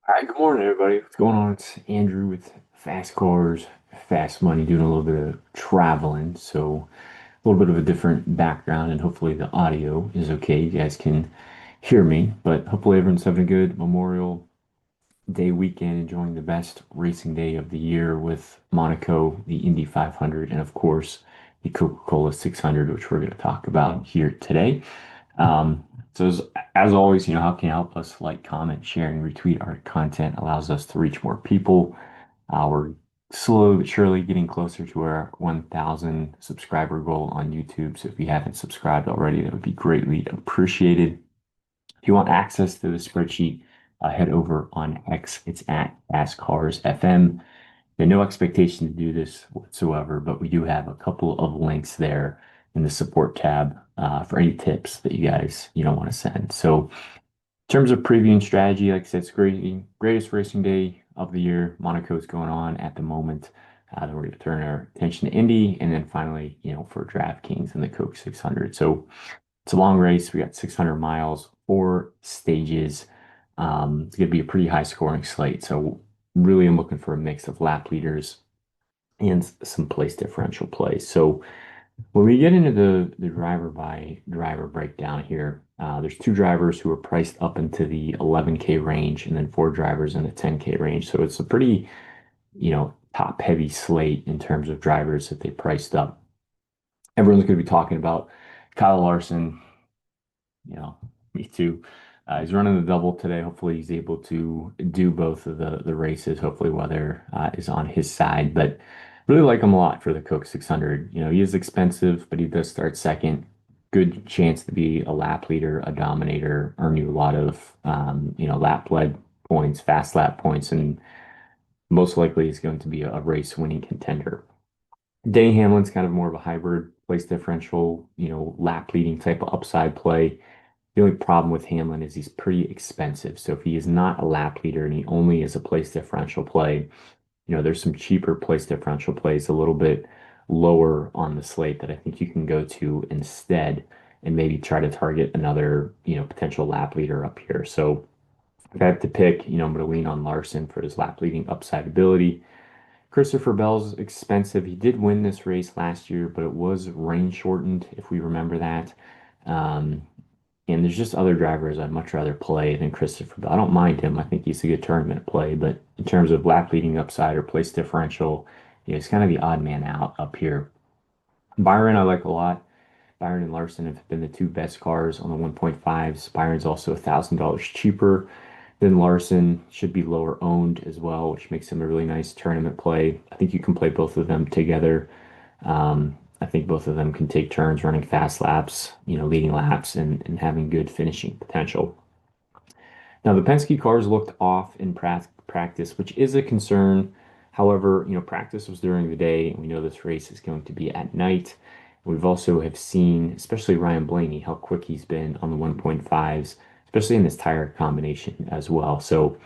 All right, good morning, everybody. What's going on? It's Andrew with Fast Cars, Fast Money, doing a little bit of traveling. So, a little bit of a different background, and hopefully, the audio is okay. You guys can hear me, but hopefully, everyone's having a good Memorial Day weekend, enjoying the best racing day of the year with Monaco, the Indy 500, and of course, the Coca-Cola 600, which we're going to talk about here today. Um, so as always, how can you help us? Like, comment, share, and retweet our content allows us to reach more people. We're slowly but surely getting closer to our 1,000 subscriber goal on YouTube. So if you haven't subscribed already, that would be greatly appreciated. If you want access to the spreadsheet, head over on X. It's at AskCarsFM. There's no expectation to do this whatsoever, but we do have a couple of links there in the support tab for any tips that you guys want to send. So in terms of previewing strategy, like I said, it's greatest racing day of the year. Monaco is going on at the moment. Then we're going to turn our attention to Indy, and then finally, for DraftKings and the Coke 600. So it's a long race. We got 600 miles, 4 stages. It's going to be a pretty high scoring slate. So really, I'm looking for a mix of lap leaders and some place differential plays. So when we get into the driver by driver breakdown here, there's two drivers who are priced up into the 11K range, and then four drivers in the 10K range. So it's a pretty, top heavy slate in terms of drivers that they priced up. Everyone's going to be talking about Kyle Larson. Me too. He's running the double today. Hopefully, he's able to do both of the races. Hopefully, weather is on his side. But really like him a lot for the Coke 600. He is expensive, but he does start second. Good chance to be a lap leader, a dominator, earn you a lot of lap led points, fast lap points, and most likely is going to be a race winning contender. Denny Hamlin's kind of more of a hybrid place differential, lap leading type of upside play. The only problem with Hamlin is he's pretty expensive. So if he is not a lap leader and he only is a place differential play, there's some cheaper place differential plays a little bit lower on the slate that I think you can go to instead and maybe try to target another, potential lap leader up here. So if I have to pick, I'm going to lean on Larson for his lap leading upside ability. Christopher Bell's expensive. He did win this race last year, but it was rain shortened, if we remember that. Um, and there's just other drivers I'd much rather play than Christopher Bell. I don't mind him. I think he's a good tournament play, but in terms of lap leading upside or place differential, he's kind of the odd man out up here. Byron, I like a lot. Byron and Larson have been the two best cars on the 1.5s. Byron's also $1,000 cheaper than Larson, should be lower owned as well, which makes him a really nice tournament play. I think you can play both of them together. I think both of them can take turns running fast laps, leading laps and having good finishing potential. Now, the Penske cars looked off in practice, which is a concern. However, practice was during the day, and we know this race is going to be at night. We've also have seen, especially Ryan Blaney, how quick he's been on the 1.5s, especially in this tire combination as well. So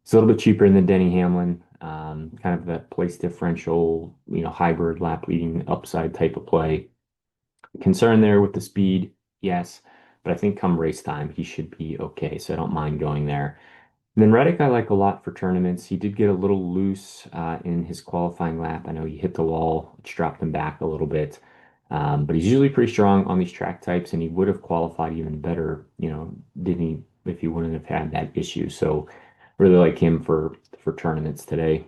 it's a little bit cheaper than Denny Hamlin, kind of that place differential, hybrid lap leading upside type of play. Concern there with the speed, yes, but I think come race time, he should be okay. So I don't mind going there. And then Reddick, I like a lot for tournaments. He did get a little loose in his qualifying lap. I know he hit the wall, which dropped him back a little bit. But he's usually pretty strong on these track types, and he would have qualified even better, didn't he, if he wouldn't have had that issue. So really like him for tournaments today.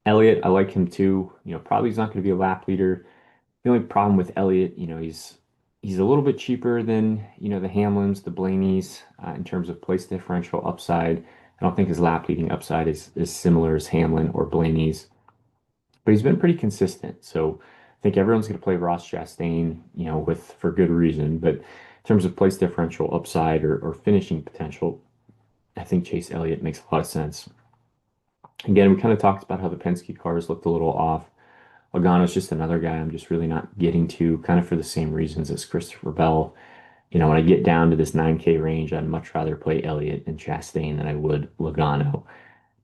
Elliott, I like him too. Probably he's not going to be a lap leader. The only problem with Elliott, he's a little bit cheaper than, the Hamlins, the Blaneys, in terms of place differential upside. I don't think his lap leading upside is similar as Hamlin or Blaney's, but he's been pretty consistent. So I think everyone's going to play Ross Chastain, with for good reason. But in terms of place differential upside or finishing potential, I think Chase Elliott makes a lot of sense. Again, we kind of talked about how the Penske cars looked a little off. Logano's just another guy I'm just really not getting to, kind of for the same reasons as Christopher Bell. When I get down to this 9K range, I'd much rather play Elliott and Chastain than I would Logano.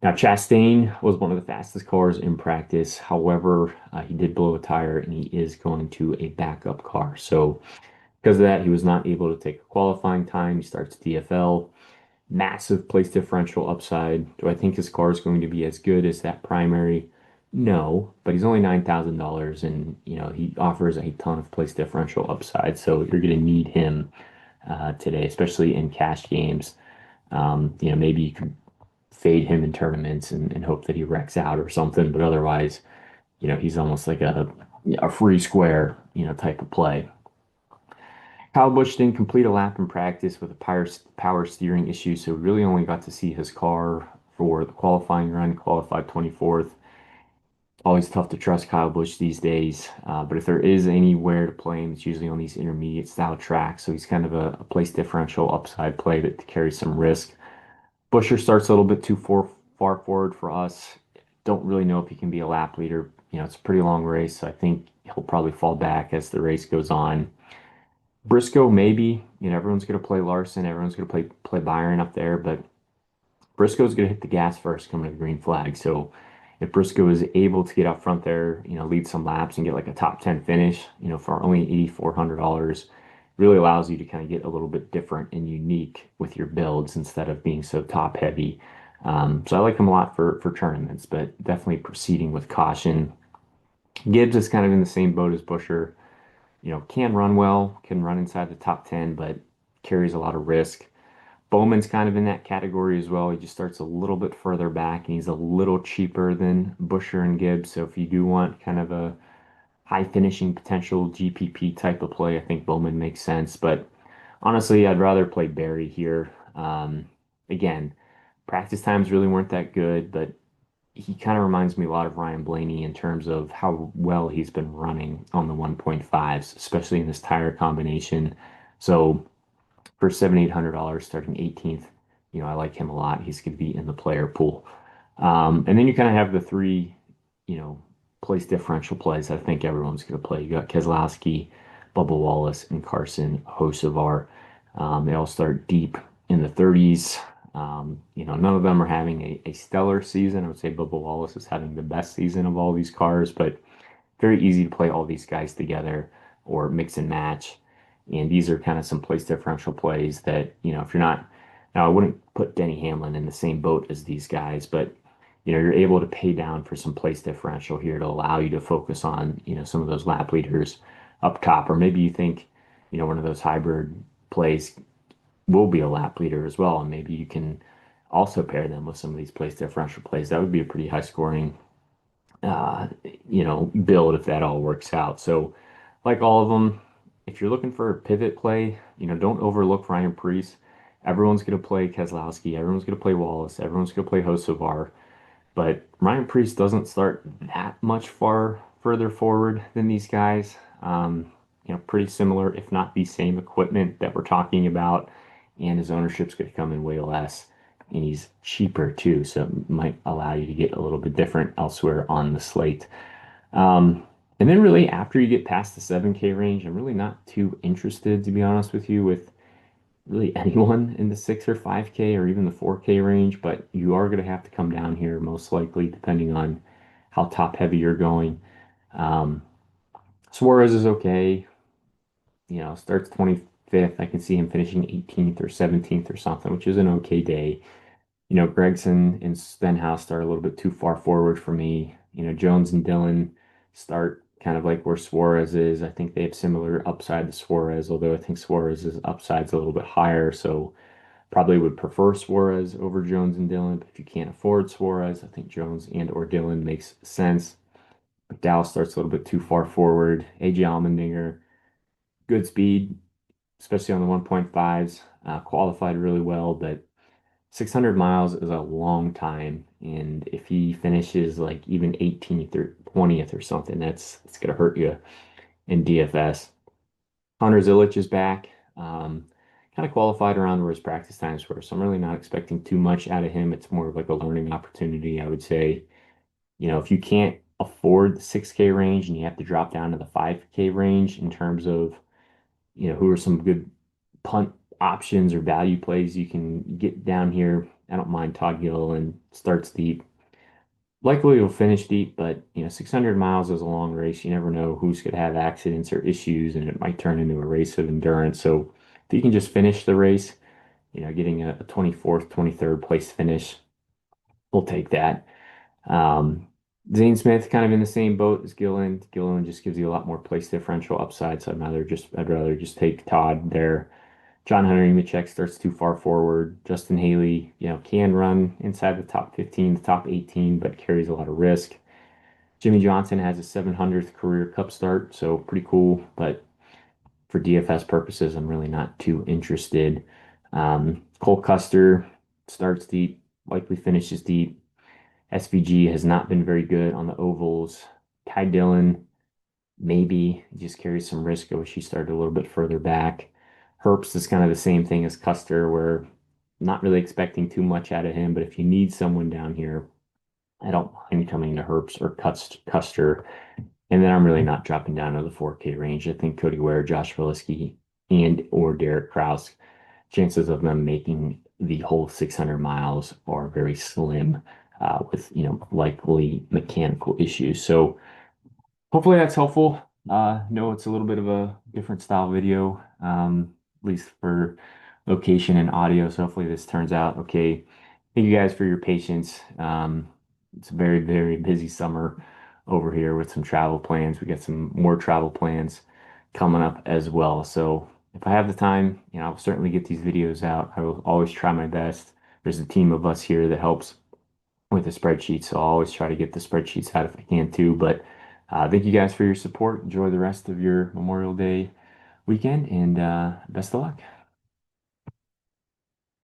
Now, Chastain was one of the fastest cars in practice. However, he did blow a tire and he is going to a backup car. So, because of that, he was not able to take a qualifying time. He starts DFL. massive place differential upside. Do I think his car is going to be as good as that primary? No, but he's only $9,000 and he offers a ton of place differential upside. So you're going to need him today, especially in cash games. Maybe you can fade him in tournaments and hope that he wrecks out or something, but otherwise, he's almost like a free square, type of play. Kyle Busch didn't complete a lap in practice with a power steering issue, so we really only got to see his car for the qualifying run, qualified 24th. Always tough to trust Kyle Busch these days, but if there is anywhere to play him, it's usually on these intermediate style tracks, so he's kind of a place differential upside play that carries some risk. Busher starts a little bit too far forward for us. Don't really know if he can be a lap leader. It's a pretty long race, so I think he'll probably fall back as the race goes on. Briscoe, maybe. Everyone's going to play Larson. Everyone's going to play Byron up there, but Briscoe's going to hit the gas first coming to the green flag. So if Briscoe is able to get up front there, lead some laps and get like a top 10 finish, for only $8,400, really allows you to kind of get a little bit different and unique with your builds instead of being so top heavy. So I like him a lot for tournaments, but definitely proceeding with caution. Gibbs is kind of in the same boat as Busher. Can run well, can run inside the top 10, but carries a lot of risk. Bowman's kind of in that category as well. He just starts a little bit further back and he's a little cheaper than Busher and Gibbs. So if you do want kind of a high finishing potential GPP type of play, I think Bowman makes sense. But honestly, I'd rather play Barry here. Again, practice times really weren't that good, but he kind of reminds me a lot of Ryan Blaney in terms of how well he's been running on the 1.5s, especially in this tire combination. So for $7,800 starting 18th, I like him a lot. He's going to be in the player pool. And then you kind of have the three, you know, place differential plays I think everyone's going to play. You got Keselowski, Bubba Wallace, and Carson Hocevar. They all start deep in the 30s. None of them are having a stellar season. I would say Bubba Wallace is having the best season of all these cars, but very easy to play all these guys together or mix and match. And these are kind of some place differential plays that, if you're not, now I wouldn't put Denny Hamlin in the same boat as these guys, but you're able to pay down for some place differential here to allow you to focus on, some of those lap leaders up top, or maybe you think, one of those hybrid plays will be a lap leader as well, and maybe you can also pair them with some of these place differential plays. That would be a pretty high scoring build if that all works out. So, like all of them, if you're looking for a pivot play, don't overlook Ryan Preece. Everyone's going to play Keselowski. Everyone's going to play Wallace. Everyone's going to play Hocevar. But Ryan Preece doesn't start that much further forward than these guys. Pretty similar, if not the same equipment that we're talking about. And his ownership's going to come in way less. And he's cheaper too, so it might allow you to get a little bit different elsewhere on the slate. And then really after you get past the 7K range, I'm really not too interested, to be honest with you, with really anyone in the 6 or 5K or even the 4K range, but you are going to have to come down here most likely, depending on how top heavy you're going. Um, Suarez is okay, starts 25th. I can see him finishing 18th or 17th or something, which is an okay day. Gregson and Stenhouse start a little bit too far forward for me. Jones and Dillon start kind of like where Suarez is. I think they have similar upside to Suarez, although I think Suarez's upside's a little bit higher. So probably would prefer Suarez over Jones and Dillon. But if you can't afford Suarez, I think Jones and or Dillon makes sense. McDowell starts a little bit too far forward. AJ Allmendinger, good speed, especially on the 1.5s. Qualified really well, but 600 miles is a long time, and if he finishes like even 18th or 20th or something, it's gonna hurt you in DFS. Hunter Zillich is back. Kind of qualified around where his practice times were, so I'm really not expecting too much out of him. It's more of like a learning opportunity, I would say. If you can't afford the 6K range and you have to drop down to the 5K range in terms of who are some good punt options or value plays you can get down here. I don't mind Todd Gilliland starts deep. Likely he'll finish deep, but 600 miles is a long race. You never know who's going to have accidents or issues, and it might turn into a race of endurance. So if you can just finish the race, getting a 24th, 23rd place finish, we'll take that. Um, Zane Smith kind of in the same boat as Gillen. Gillen just gives you a lot more place differential upside, so I'd rather just take Todd there. John Hunter Nemechek starts too far forward. Justin Haley, can run inside the top 15, the top 18, but carries a lot of risk. Jimmy Johnson has a 700th career Cup start, so pretty cool. But for DFS purposes, I'm really not too interested. Cole Custer starts deep, likely finishes deep. SVG has not been very good on the ovals. Ty Dillon, maybe he just carries some risk. I wish he started a little bit further back. Herbst is kind of the same thing as Custer, where not really expecting too much out of him, but if you need someone down here, I don't mind coming to Herbst or Custer. And then I'm really not dropping down to the 4K range. I think Cody Ware, Josh Williski, and or Derek Kraus, chances of them making the whole 600 miles are very slim, with likely mechanical issues. So hopefully that's helpful. No, it's a little bit of a different style video, at least for location and audio. So hopefully this turns out okay. Thank you guys for your patience. It's a very, very busy summer over here with some travel plans. We got some more travel plans coming up as well. So if I have the time, I'll certainly get these videos out. I will always try my best. There's a team of us here that helps with the spreadsheet, so I'll always try to get the spreadsheets out if I can too. But thank you guys for your support. Enjoy the rest of your Memorial Day weekend, and best of luck.